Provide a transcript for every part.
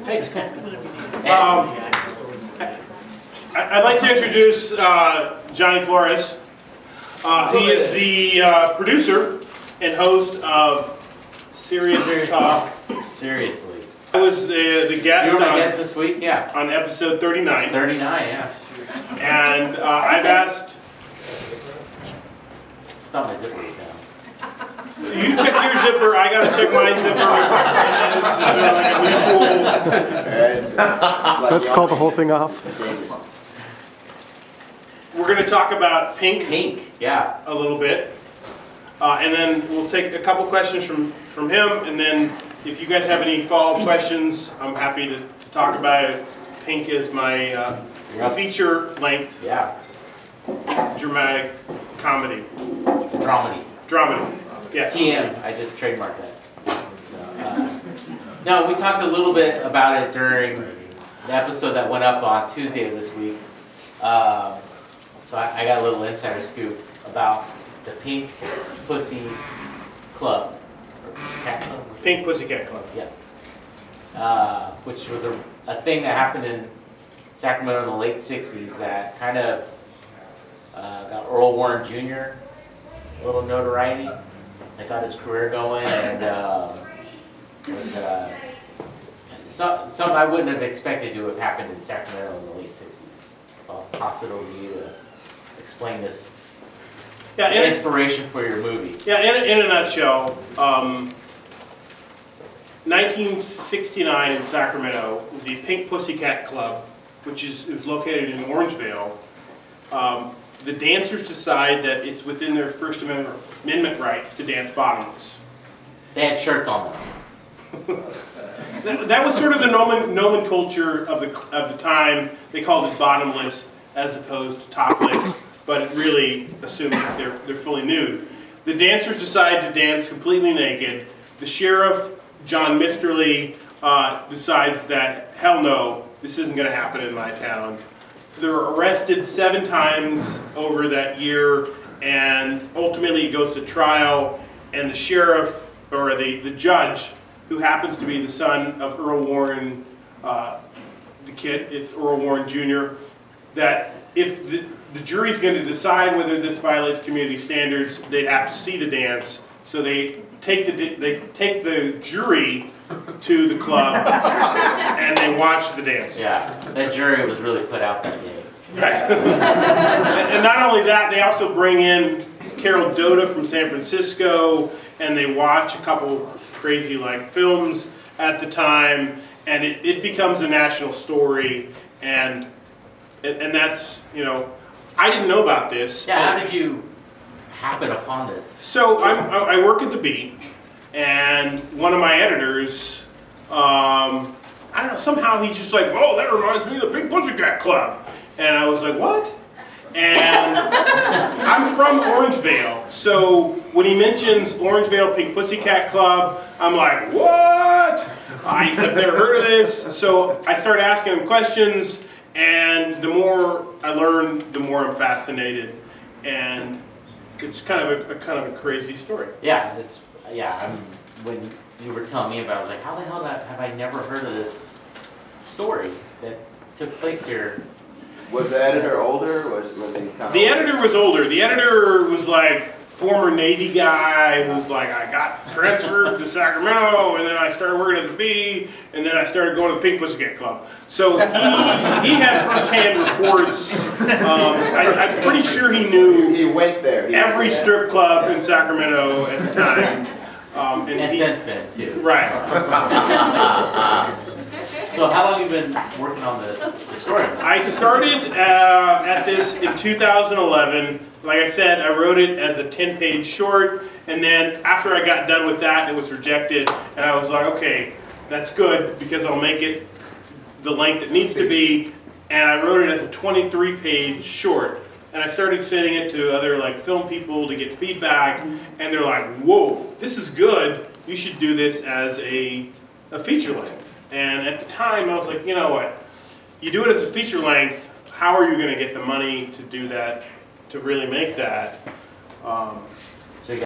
I'd like to introduce Johnny Flores. He is the producer and host of Serious Talk. Seriously. I was the guest. You were my guest this week? Yeah. On episode 39. 39, yeah. And I've asked... I thought my zipper was down. You check your zipper, I gotta check my zipper. And it's like a mutual... Let's call the whole thing off. We're going to talk about Pink. Pink, yeah. A little bit. And then we'll take a couple questions from him, and then if you guys have any follow-up questions, I'm happy to talk about it. Pink is my feature-length dramatic comedy. Dramedy. Yes. TM, I just trademarked that. So, no, we talked a little bit about it during the episode that went up on Tuesday of this week. So I got a little insider scoop about the Pink Pussy Club. Or Cat Club? Pink Pussycat Club. Yeah. Which was a thing that happened in Sacramento in the late 60s that kind of got Earl Warren Jr. a little notoriety. That got his career going, and was something I wouldn't have expected to have happened in Sacramento in the late 60s. I'll toss it over to you to explain this inspiration for your movie. Yeah, in a nutshell, 1969 in Sacramento, the Pink Pussycat Club, which is located in Orangevale, the dancers decide that it's within their First Amendment rights to dance bottomless. They had shirts on them. That was sort of the nomenclature of the time. They called it bottomless as opposed to topless, but it really assumed that they're fully nude. The dancers decide to dance completely naked. The sheriff, John Misterly, decides that, hell no, this isn't going to happen in my town. They're arrested 7 times over that year, and ultimately it goes to trial, and the sheriff, or the judge, who happens to be the son of Earl Warren, the kid is Earl Warren Jr., that if the jury's going to decide whether this violates community standards, they'd have to see the dance. So they take the jury to the club and they watch the dance. Yeah, that jury was really put out that day. Right. And not only that, they also bring in Carol Doda from San Francisco, and they watch a couple crazy films at the time, and it becomes a national story, and that's, I didn't know about this. Yeah, how did you happen upon this? So I work at the Beat, and one of my editors, I don't know, somehow he's just like, oh, that reminds me of the Pink Pussycat Club. And I was like, what? And I'm from Orangevale, so when he mentions Orangevale Pink Pussycat Club, I'm like, what? I've never heard of this. So I start asking him questions, and the more I learn, the more I'm fascinated. And it's kind of a crazy story. Yeah, when you were telling me about it, I was like, how the hell have I never heard of this story that took place here? Was the editor older? Was he kind of The editor was older. The editor was like former Navy guy who's like, I got transferred to Sacramento, and then I started working at the Bee, and then I started going to the Pink Pussycat Club. So he had first-hand reports. I'm pretty sure he knew He went there. every strip club in Sacramento at the time. And since then, too. Right. So how long have you been working on the story? I started at this in 2011. Like I said, I wrote it as a 10-page short, and then after I got done with that, it was rejected, and I was like, okay, that's good, because I'll make it the length it needs to be, and I wrote it as a 23-page short. And I started sending it to other film people to get feedback, and they're like, whoa, this is good, you should do this as a feature length. And at the time, I was like, you know what, you do it as a feature length, how are you going to get the money to do that, to really make that? So you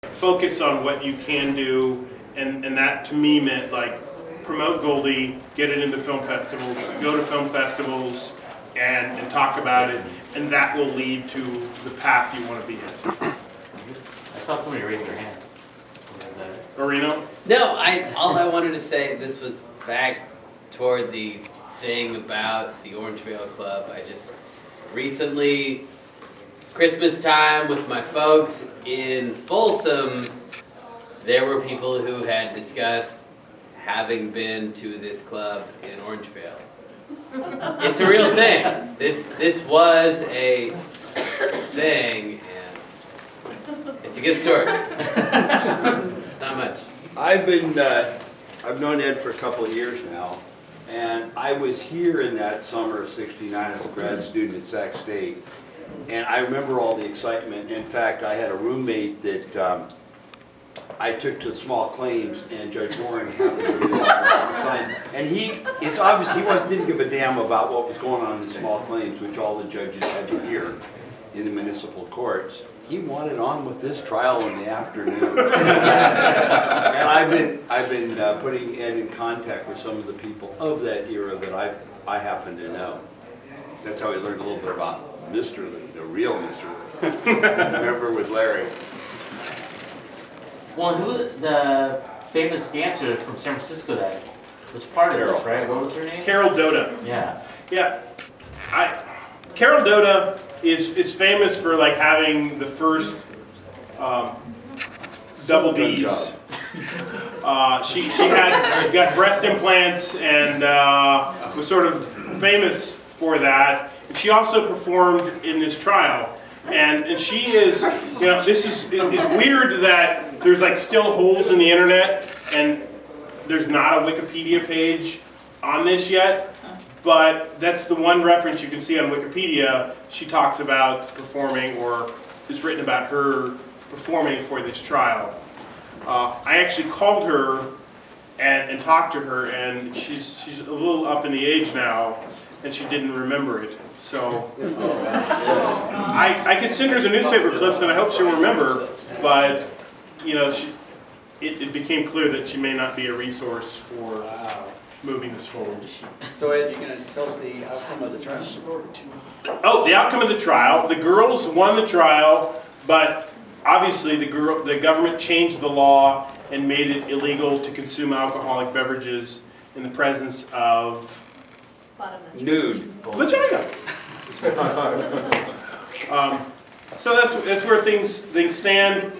got focus on what you can do, and that to me meant like promote Goldie, get it into film festivals, go to film festivals, and talk about it, and that will lead to the path you want to be in. I saw somebody raise their hand. Was that? Orino? No, all I wanted to say, this was back toward the thing about the Orangevale Club. I just recently, Christmas time with my folks in Folsom, there were people who had discussed having been to this club in Orangevale. It's a real thing. This was a thing, and it's a good story. It's not much. I've known Ed for a couple of years now, and I was here in that summer of '69 as a grad student at Sac State, and I remember all the excitement. In fact, I had a roommate that I took to small claims, and Judge Warren happened to be the sign. And it's obvious he didn't give a damn about what was going on in the small claims, which all the judges had to hear in the municipal courts. He wanted on with this trial in the afternoon. And I've been putting Ed in contact with some of the people of that era that I happen to know. That's how we learned a little bit about Mr. Lee, the real Mr. Lee. Remember with Larry. Well, the famous dancer from San Francisco that was part of this, right? What was her name? Carol Doda. Yeah. Yeah. Carol Doda is famous for like having the first double Ds. She got breast implants and was sort of famous for that. She also performed in this trial. And she is, you know, it's weird that there's like still holes in the internet and there's not a Wikipedia page on this yet, but that's the one reference you can see on Wikipedia. She talks about performing, or it's written about her performing for this trial. I actually called her and talked to her, and she's a little up in the age now, and she didn't remember it. So I could send her the newspaper clips, and I hope she'll remember. But you know, it became clear that she may not be a resource for moving this forward. So Ed, you're going to tell us the outcome of the trial? Oh, the outcome of the trial. The girls won the trial, but obviously the government changed the law and made it illegal to consume alcoholic beverages in the presence of Nude. vagina. So that's where things stand.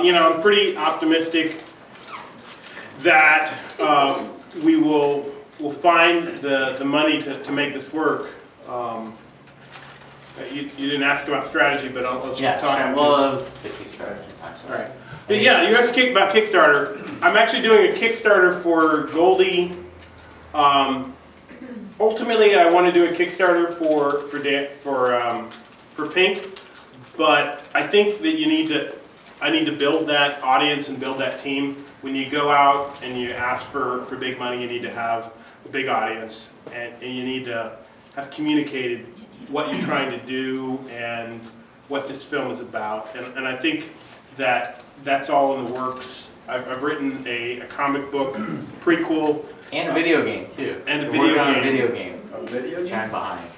You know, I'm pretty optimistic that we'll find the money to make this work. You didn't ask about strategy, but I'll Yeah, talk. sure. Well, it was the Kickstarter. All right. But yeah, you asked about Kickstarter. I'm actually doing a Kickstarter for Goldie. Ultimately, I want to do a Kickstarter for Pink, but I think that I need to build that audience and build that team. When you go out and you ask for big money, you need to have a big audience, and you need to have communicated what you're trying to do and what this film is about. And I think that's all in the works. I've written a comic book prequel. And a video game, too. And a We're working video on a game. video game. A video game? Time behind.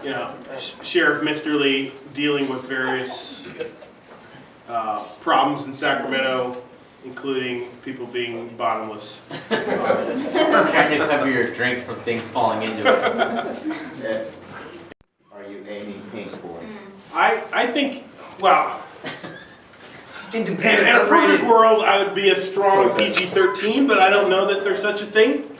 You know, Sheriff Mr. Lee dealing with various problems in Sacramento, including people being bottomless. Trying to cover your drink from things falling into it. Yes. Are you aiming Pink for? I think, well, in Independent. a perfect world, I would be a strong PG-13, but I don't know that there's such a thing.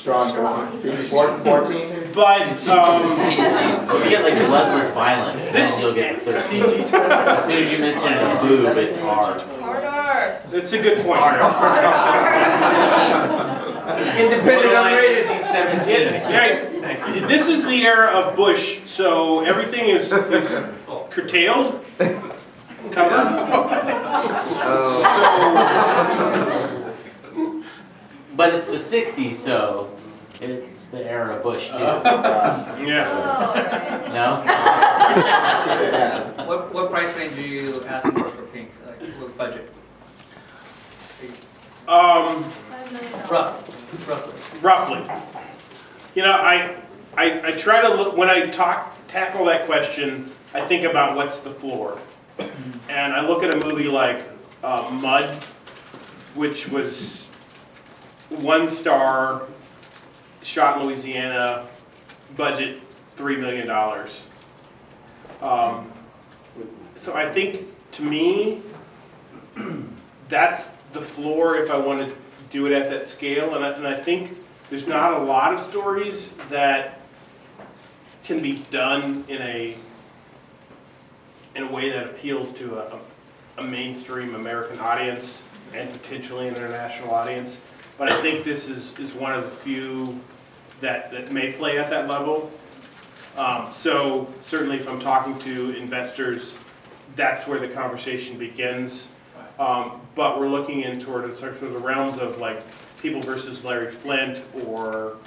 Strong. 14? But, If you get like bloodless violence, then you'll get 13. As soon as you mention a boob, it's hard. Harder. that's a good point. Independent unrated. Yeah, this is the era of Bush, so everything is curtailed, covered. But it's the 60s, so it's the era of Bush, too. Yeah. No? What price range are you asking for pink? Like, what budget? Roughly. You know, I try to look, when I tackle that question, I think about what's the floor. And I look at a movie like Mud, which was 1 star, shot in Louisiana, budget $3 million. So I think, to me, that's the floor if I want to do it at that scale. And I think there's not a lot of stories that can be done in a way that appeals to a mainstream American audience and potentially an international audience. But I think this is one of the few that may play at that level. So certainly if I'm talking to investors, that's where the conversation begins. But we're looking in sort of the realms of like People versus Larry Flint or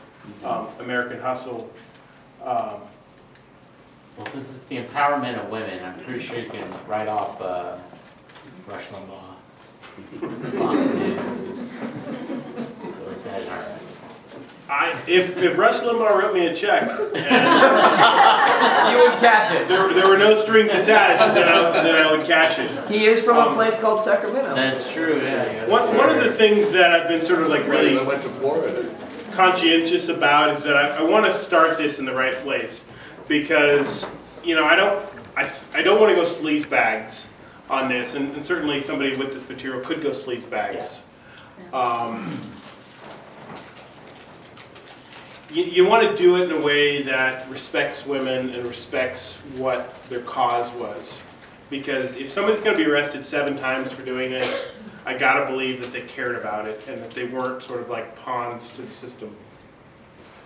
American Hustle. Well, since it's the empowerment of women, I'm pretty sure you can write off Rush Limbaugh, Fox News. Those guys aren't. If Rush Limbaugh wrote me a check and You would cash it. there were no strings attached, then I would cash it. He is from a place called Sacramento. That's true, yeah. One of the things that I've been sort of like really I went to Florida. conscientious about is that I want to start this in the right place, because you know I don't want to go sleazebags on this, and certainly somebody with this material could go sleazebags. You want to do it in a way that respects women and respects what their cause was. Because if somebody's going to be arrested 7 times for doing this, I got to believe that they cared about it and that they weren't sort of like pawns to the system.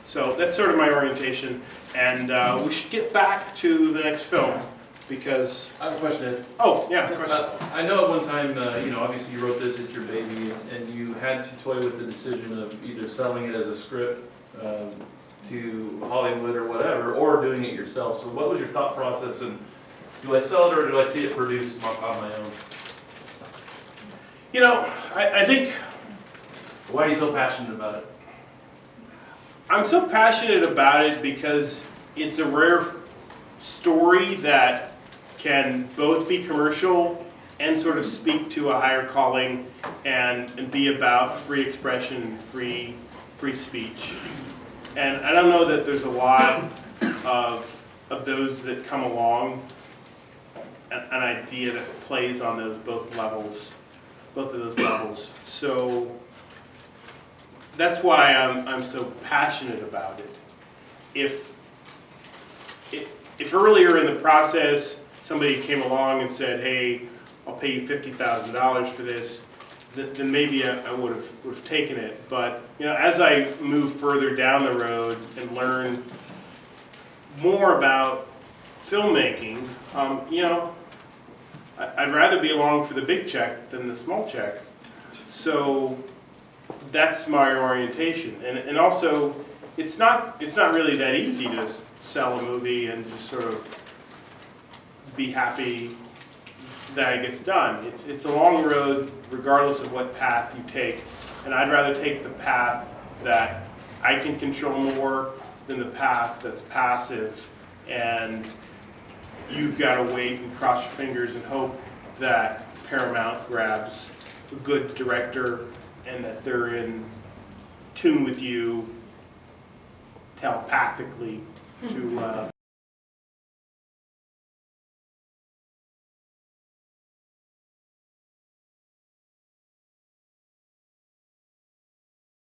So that's sort of my orientation. And we should get back to the next film because... I have a question, Ed. Oh, yeah, question. I know at one time, obviously you wrote this, it's your baby, and you had to toy with the decision of either selling it as a script to Hollywood or whatever, or doing it yourself. So what was your thought process, and do I sell it or do I see it produced on my own? You know, I think... Why are you so passionate about it? I'm so passionate about it because it's a rare story that can both be commercial and sort of speak to a higher calling and be about free expression and free speech. And I don't know that there's a lot of those that come along, an idea that plays on both of those levels. So that's why I'm so passionate about it. If earlier in the process somebody came along and said, "Hey, I'll pay you $50,000 for this," then maybe I would have taken it. But you know, as I move further down the road and learn more about filmmaking, you know, I'd rather be along for the big check than the small check. So that's my orientation. And also, it's not really that easy to sell a movie and just sort of be happy that it gets done. It's a long road regardless of what path you take, and I'd rather take the path that I can control more than the path that's passive and you've got to wait and cross your fingers and hope that Paramount grabs a good director and that they're in tune with you telepathically to